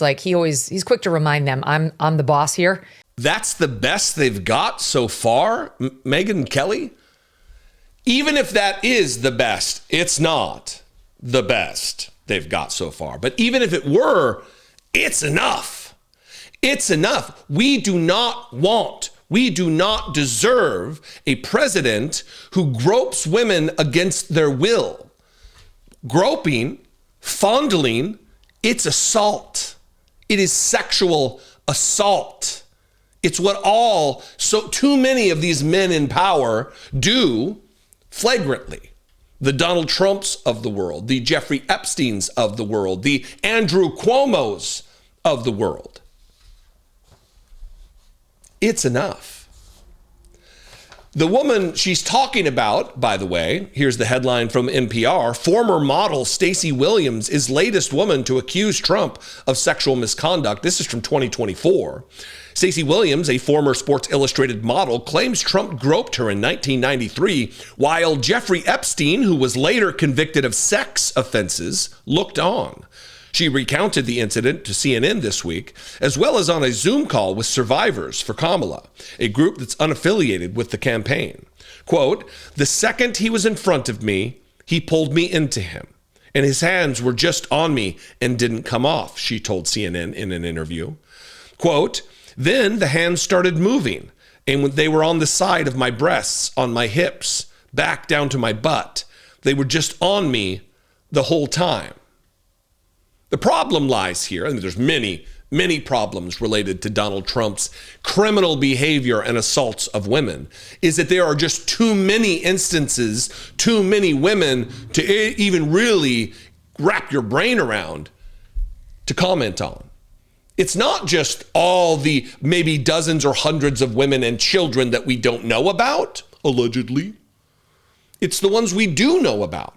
quick to remind them, I'm the boss here. That's the best they've got so far, Megyn Kelly? Even if that is the best, it's not the best they've got so far. But even if it were, it's enough. It's enough. We do not deserve a president who gropes women against their will. Groping, fondling, it's assault. It is sexual assault. It's what too many of these men in power do flagrantly. The Donald Trumps of the world, the Jeffrey Epsteins of the world, the Andrew Cuomos of the world. It's enough. The woman she's talking about, by the way, here's the headline from NPR, former model Stacey Williams is latest woman to accuse Trump of sexual misconduct. This is from 2024. Stacey Williams, a former Sports Illustrated model, claims Trump groped her in 1993, while Jeffrey Epstein, who was later convicted of sex offenses, looked on. She recounted the incident to CNN this week, as well as on a Zoom call with Survivors for Kamala, a group that's unaffiliated with the campaign. Quote, the second he was in front of me, he pulled me into him, and his hands were just on me and didn't come off, she told CNN in an interview. Quote, then the hands started moving, and they were on the side of my breasts, on my hips, back down to my butt. They were just on me the whole time. The problem lies here, and there's many, many problems related to Donald Trump's criminal behavior and assaults of women, is that there are just too many instances, too many women to even really wrap your brain around to comment on. It's not just all the maybe dozens or hundreds of women and children that we don't know about, allegedly. It's the ones we do know about.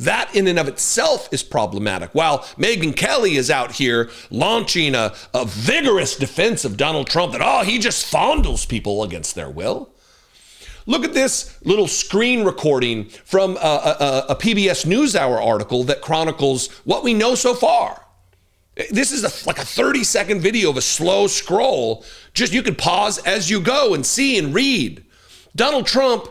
That in and of itself is problematic. While Megyn Kelly is out here launching a vigorous defense of Donald Trump that, he just fondles people against their will. Look at this little screen recording from a PBS NewsHour article that chronicles what we know so far. This is like a 30-second video of a slow scroll. Just you can pause as you go and see and read. Donald Trump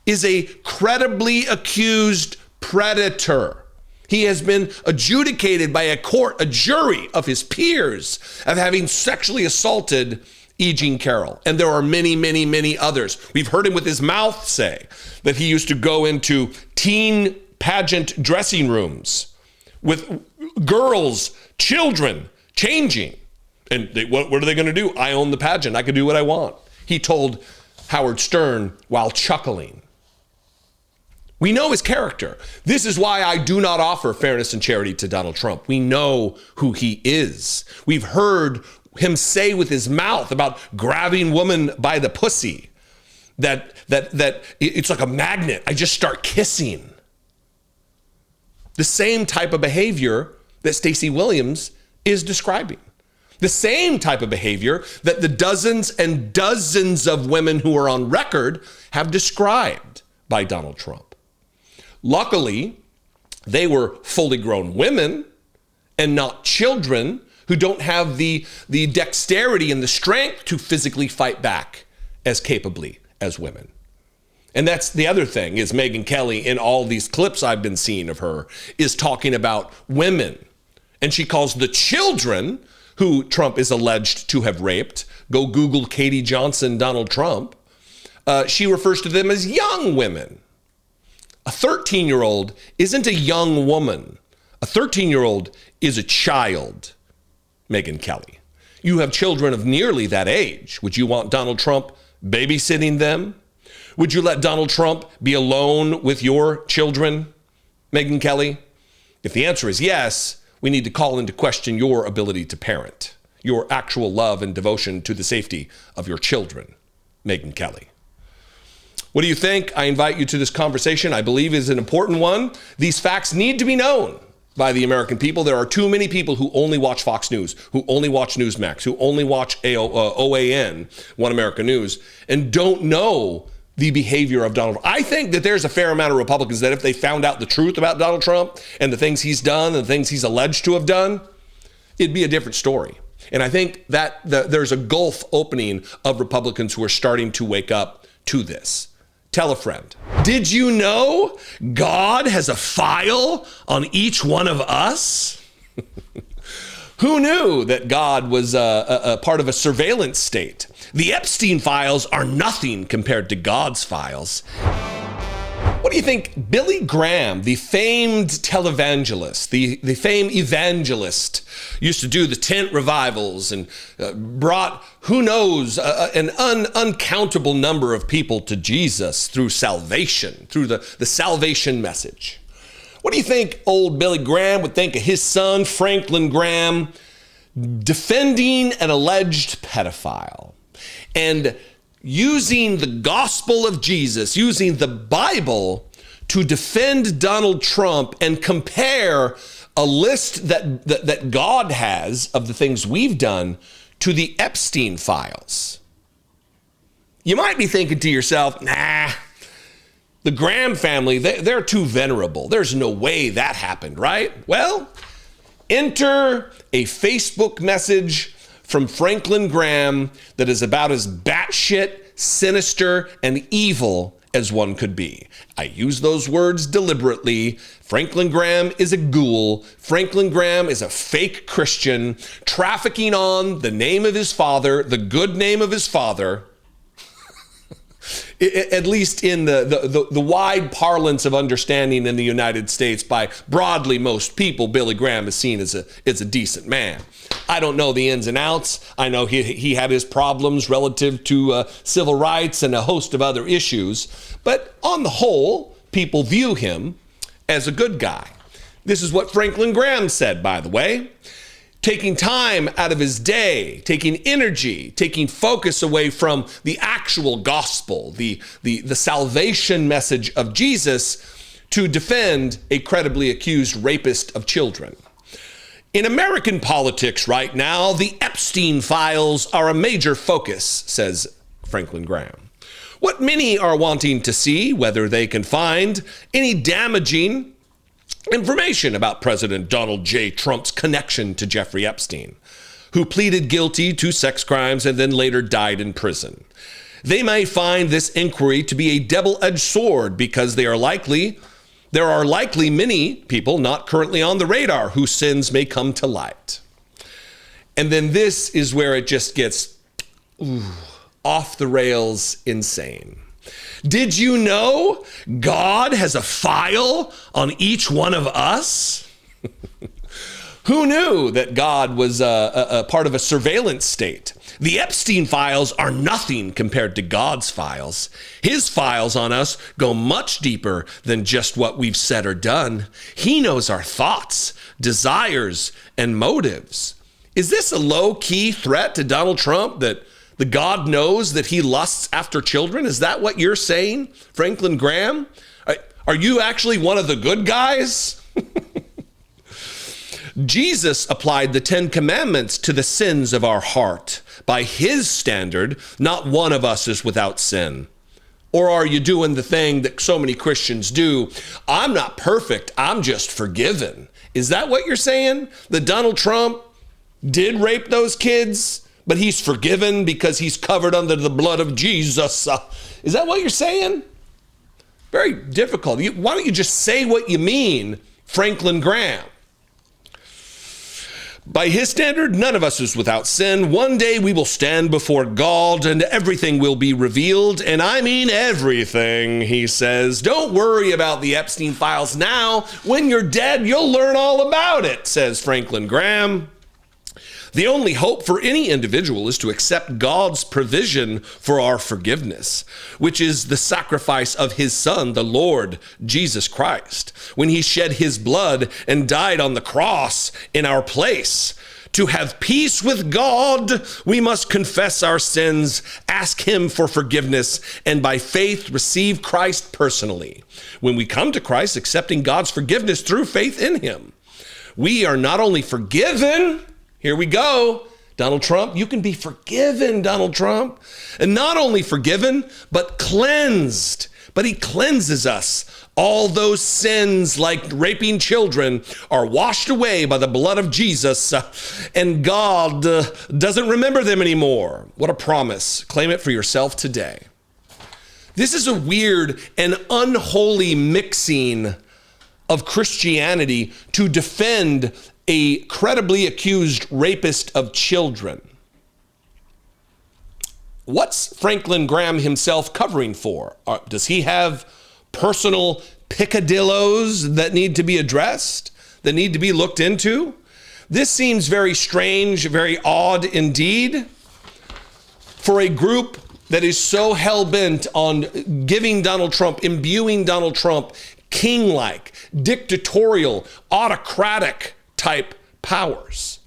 is a credibly accused predator. He has been adjudicated by a court, a jury of his peers, of having sexually assaulted E. Jean Carroll. And there are many, many, many others. We've heard him with his mouth say that he used to go into teen pageant dressing rooms with girls, children, changing. And what are they going to do? I own the pageant. I can do what I want. He told Howard Stern while chuckling. We know his character. This is why I do not offer fairness and charity to Donald Trump. We know who he is. We've heard him say with his mouth about grabbing women by the pussy, that it's like a magnet. I just start kissing. The same type of behavior that Stacey Williams is describing. The same type of behavior that the dozens and dozens of women who are on record have described by Donald Trump. Luckily, they were fully grown women and not children who don't have the dexterity and the strength to physically fight back as capably as women. And that's the other thing, is Megyn Kelly, in all these clips I've been seeing of her, is talking about women. And she calls the children who Trump is alleged to have raped, go Google Katie Johnson, Donald Trump, she refers to them as young women. A 13-year-old isn't a young woman. A 13-year-old is a child, Megyn Kelly. You have children of nearly that age. Would you want Donald Trump babysitting them? Would you let Donald Trump be alone with your children, Megyn Kelly? If the answer is yes, we need to call into question your ability to parent, your actual love and devotion to the safety of your children, Megyn Kelly. What do you think? I invite you to this conversation. I believe is an important one. These facts need to be known by the American people. There are too many people who only watch Fox News, who only watch Newsmax, who only watch OAN, One America News, and don't know the behavior of Donald Trump. I think that there's a fair amount of Republicans that if they found out the truth about Donald Trump and the things he's done and the things he's alleged to have done, it'd be a different story. And I think that there's a gulf opening of Republicans who are starting to wake up to this. Tell a friend. Did you know God has a file on each one of us? Who knew that God was a part of a surveillance state? The Epstein files are nothing compared to God's files. What do you think Billy Graham, the famed televangelist, the famed evangelist, used to do the tent revivals and brought, who knows, an uncountable number of people to Jesus through salvation, through the salvation message? What do you think old Billy Graham would think of his son, Franklin Graham, defending an alleged pedophile and using the gospel of Jesus, using the Bible to defend Donald Trump and compare a list that God has of the things we've done to the Epstein files? You might be thinking to yourself, nah, the Graham family, they're too venerable. There's no way that happened, right? Well, enter a Facebook message from Franklin Graham that is about as batshit, sinister, and evil as one could be. I use those words deliberately. Franklin Graham is a ghoul. Franklin Graham is a fake Christian trafficking on the name of his father, the good name of his father. At least in the wide parlance of understanding in the United States by broadly most people, Billy Graham is seen as a decent man. I don't know the ins and outs. I know he had his problems relative to civil rights and a host of other issues. But on the whole, people view him as a good guy. This is what Franklin Graham said, by the way. Taking time out of his day, taking energy, taking focus away from the actual gospel, the salvation message of Jesus, to defend a credibly accused rapist of children. In American politics right now, the Epstein files are a major focus, says Franklin Graham. What many are wanting to see, whether they can find any damaging information about President Donald J. Trump's connection to Jeffrey Epstein, who pleaded guilty to sex crimes and then later died in prison. They may find this inquiry to be a double-edged sword because there are likely many people not currently on the radar whose sins may come to light. And then this is where it just gets off the rails insane. Did you know God has a file on each one of us? Who knew that God was a part of a surveillance state? The Epstein files are nothing compared to God's files. His files on us go much deeper than just what we've said or done. He knows our thoughts, desires, and motives. Is this a low-key threat to Donald Trump that the God knows that he lusts after children? Is that what you're saying, Franklin Graham? Are you actually one of the good guys? Jesus applied the 10 Commandments to the sins of our heart. By his standard, not one of us is without sin. Or are you doing the thing that so many Christians do? I'm not perfect, I'm just forgiven. Is that what you're saying? That Donald Trump did rape those kids, but he's forgiven because he's covered under the blood of Jesus. Is that what you're saying? Very difficult. Why don't you just say what you mean, Franklin Graham? By his standard, none of us is without sin. One day we will stand before God and everything will be revealed. And I mean everything, he says. Don't worry about the Epstein files now. When you're dead, you'll learn all about it, says Franklin Graham. The only hope for any individual is to accept God's provision for our forgiveness, which is the sacrifice of his Son, the Lord Jesus Christ, when he shed his blood and died on the cross in our place. To have peace with God, we must confess our sins, ask him for forgiveness, and by faith receive Christ personally. When we come to Christ, accepting God's forgiveness through faith in him, we are not only forgiven. Here we go. Donald Trump, you can be forgiven, Donald Trump. And not only forgiven, but cleansed. But he cleanses us. All those sins, like raping children, are washed away by the blood of Jesus. And God doesn't remember them anymore. What a promise. Claim it for yourself today. This is a weird and unholy mixing of Christianity to defend a credibly accused rapist of children. What's Franklin Graham himself covering for? Does he have personal picadillos that need to be addressed, that need to be looked into? This seems very strange, very odd indeed, for a group that is so hell-bent on giving Donald Trump, imbuing Donald Trump king-like, dictatorial, autocratic type powers.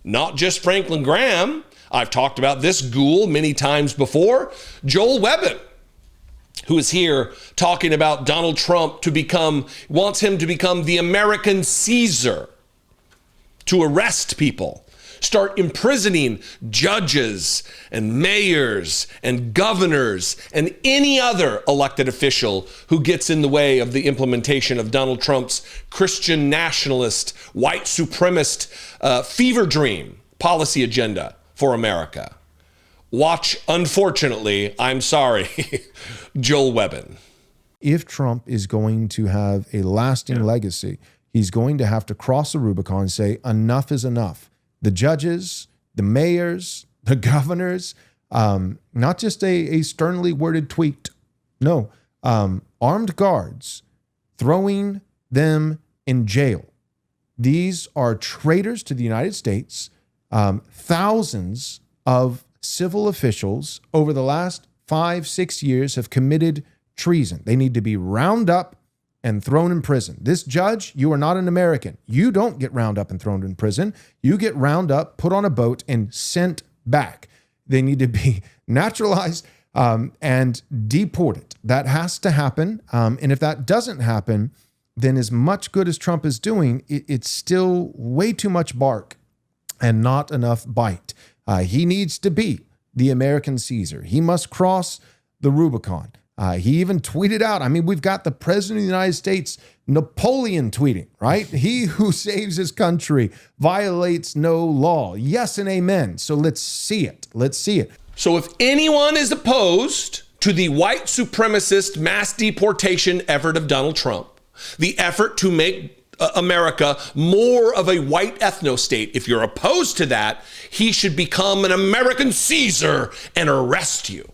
Not just Franklin Graham. I've talked about this ghoul many times before. Joel Webbin, who is here talking about Donald Trump wants him to become the American Caesar, to arrest people, start imprisoning judges and mayors and governors and any other elected official who gets in the way of the implementation of Donald Trump's Christian nationalist, white supremacist fever dream policy agenda for America. Watch, unfortunately, I'm sorry, Joel Webbin. If Trump is going to have a lasting legacy, he's going to have to cross the Rubicon and say, enough is enough. The judges, the mayors, the governors, not just a sternly worded tweet. No, armed guards, throwing them in jail. These are traitors to the United States. Thousands of civil officials over the last 5-6 years have committed treason. They need to be rounded up and thrown in prison. This judge, you are not an American. You don't get rounded up and thrown in prison. You get rounded up, put on a boat, and sent back. They need to be naturalized and deported. That has to happen. And if that doesn't happen, then as much good as Trump is doing, it's still way too much bark and not enough bite. He needs to be the American Caesar. He must cross the Rubicon. He even tweeted out, I mean, we've got the president of the United States, Napoleon tweeting, right? He who saves his country violates no law. Yes and amen. So let's see it. Let's see it. So if anyone is opposed to the white supremacist mass deportation effort of Donald Trump, the effort to make America more of a white ethno-state, if you're opposed to that, he should become an American Caesar and arrest you,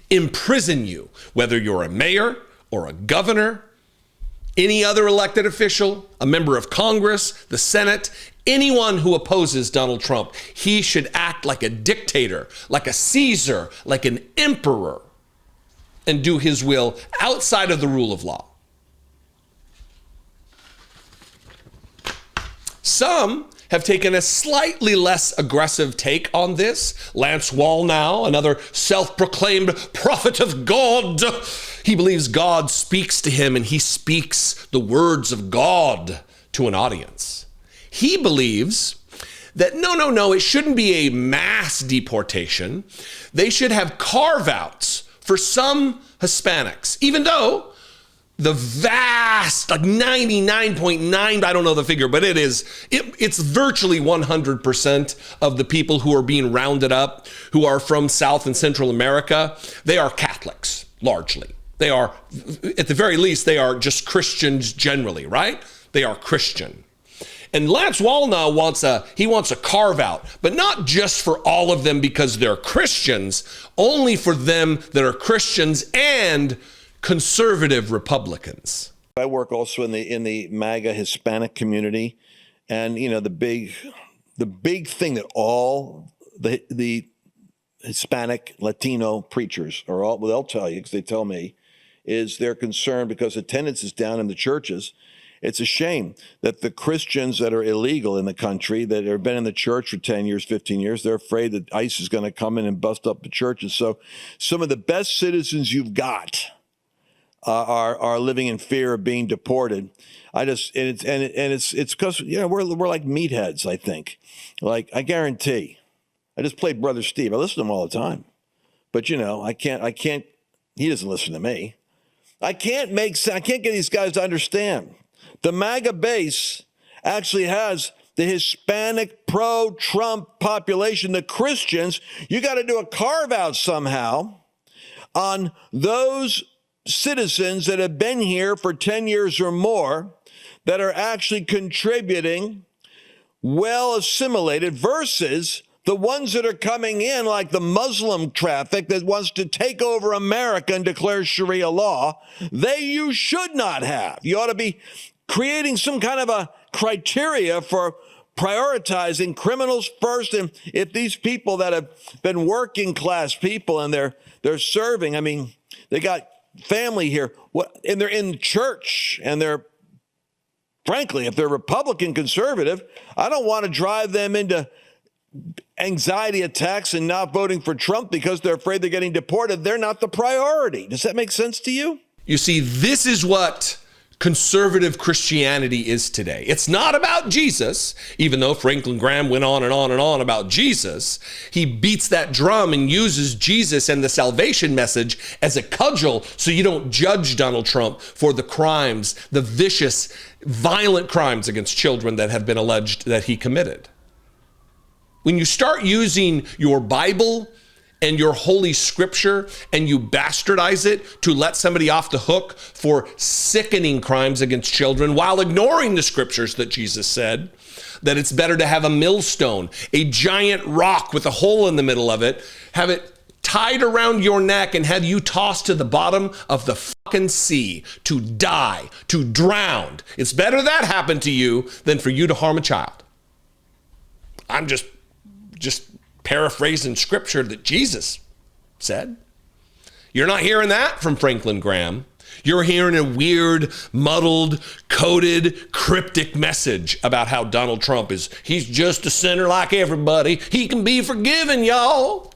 imprison you, whether you're a mayor or a governor, any other elected official, a member of Congress, the Senate, anyone who opposes Donald Trump. He should act like a dictator, like a Caesar, like an emperor, and do his will outside of the rule of law. Some have taken a slightly less aggressive take on this. Lance Wallnau, another self-proclaimed prophet of God, he believes God speaks to him and he speaks the words of God to an audience. He believes that no, it shouldn't be a mass deportation. They should have carve-outs for some Hispanics, even though the vast, like 99.9, I don't know the figure, but it's virtually 100% of the people who are being rounded up, who are from South and Central America, they are Catholics, largely. They are, at the very least, they are just Christians generally, right? They are Christian. And Lance Wallnau wants a carve out, but not just for all of them because they're Christians, only for them that are Christians and conservative Republicans. I work also in the MAGA Hispanic community, and the big thing that all the Hispanic Latino preachers are all, well, they'll tell you because they tell me, is they're concerned because attendance is down in the churches. It's a shame that the Christians that are illegal in the country, that have been in the church for 10 years, 15 years, they're afraid that ICE is going to come in and bust up the churches. So some of the best citizens you've got are living in fear of being deported. It's because we're like meatheads. I think, like I guarantee. I just played Brother Steve. I listen to him all the time, but I can't. He doesn't listen to me. I can't get these guys to understand. The MAGA base actually has the Hispanic pro-Trump population, the Christians. You got to do a carve out somehow on those citizens that have been here for 10 years or more that are actually contributing, well assimilated, versus the ones that are coming in like the Muslim traffic that wants to take over America and declare Sharia law. You should not have. You ought to be creating some kind of a criteria for prioritizing criminals first. And if these people that have been working class people and they're serving, I mean, they got family here, and they're in church, and they're, frankly, if they're Republican conservative, I don't want to drive them into anxiety attacks and not voting for Trump because they're afraid they're getting deported. They're not the priority. Does that make sense to you? You see, this is what conservative Christianity is today. It's not about Jesus, even though Franklin Graham went on and on and on about Jesus. He beats that drum and uses Jesus and the salvation message as a cudgel so you don't judge Donald Trump for the crimes, the vicious, violent crimes against children that have been alleged that he committed. When you start using your Bible and your holy scripture and you bastardize it to let somebody off the hook for sickening crimes against children while ignoring the scriptures that Jesus said, that it's better to have a millstone, a giant rock with a hole in the middle of it, have it tied around your neck and have you tossed to the bottom of the fucking sea to die, to drown. It's better that happened to you than for you to harm a child. I'm just paraphrasing scripture that Jesus said. You're not hearing that from Franklin Graham. You're hearing a weird, muddled, coded, cryptic message about how Donald Trump he's just a sinner like everybody. He can be forgiven, y'all.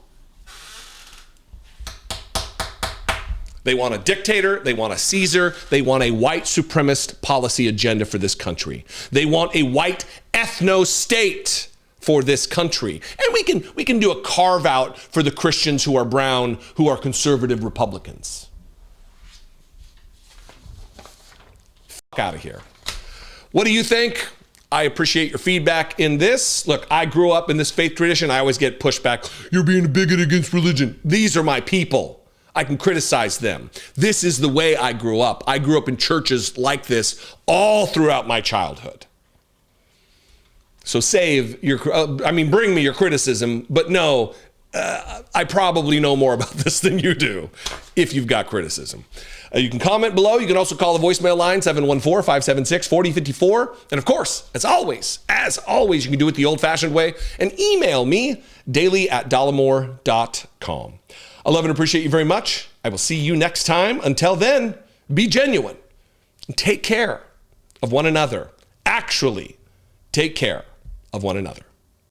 They want a dictator, they want a Caesar, they want a white supremacist policy agenda for this country. They want a white ethno-state for this country. And we can do a carve out for the Christians who are brown, who are conservative Republicans. Fuck out of here. What do you think? I appreciate your feedback in this. Look, I grew up in this faith tradition. I always get pushback. You're being a bigot against religion. These are my people. I can criticize them. This is the way I grew up. I grew up in churches like this all throughout my childhood. So bring me your criticism, but no, I probably know more about this than you do if you've got criticism. You can comment below. You can also call the voicemail line, 714-576-4054. And of course, as always, you can do it the old-fashioned way and email me daily@dollemore.com. I love and appreciate you very much. I will see you next time. Until then, be genuine and take care of one another. Actually, take care of one another.